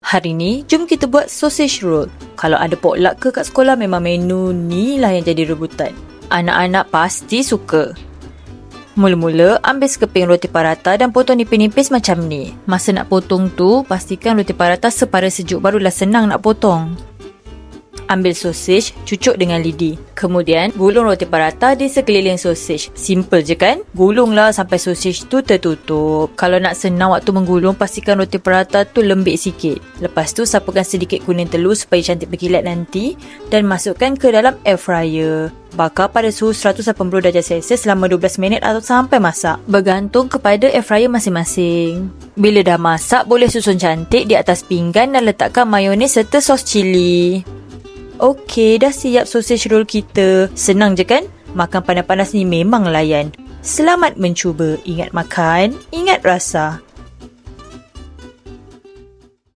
Hari ni, jom kita buat sausage roll. Kalau ada potluck ke kat sekolah, memang menu ni lah yang jadi rebutan. Anak-anak pasti suka. Mula-mula, ambil sekeping roti parata dan potong nipis-nipis macam ni. Masa nak potong tu, pastikan roti parata separa sejuk, barulah senang nak potong. Ambil sausage, cucuk dengan lidi. Kemudian, gulung roti parata di sekeliling sausage. Simple je kan? Gulunglah sampai sausage tu tertutup. Kalau nak senang waktu menggulung, pastikan roti parata tu lembik sikit. Lepas tu, sapukan sedikit kuning telur supaya cantik berkilat nanti dan masukkan ke dalam air fryer. Bakar pada suhu 180 darjah Celsius selama 12 minit atau sampai masak. Bergantung kepada air fryer masing-masing. Bila dah masak, boleh susun cantik di atas pinggan dan letakkan mayones serta sos cili. Okey, dah siap sausage roll kita. Senang je kan? Makan panas-panas ni memang layan. Selamat mencuba. Ingat makan, ingat rasa.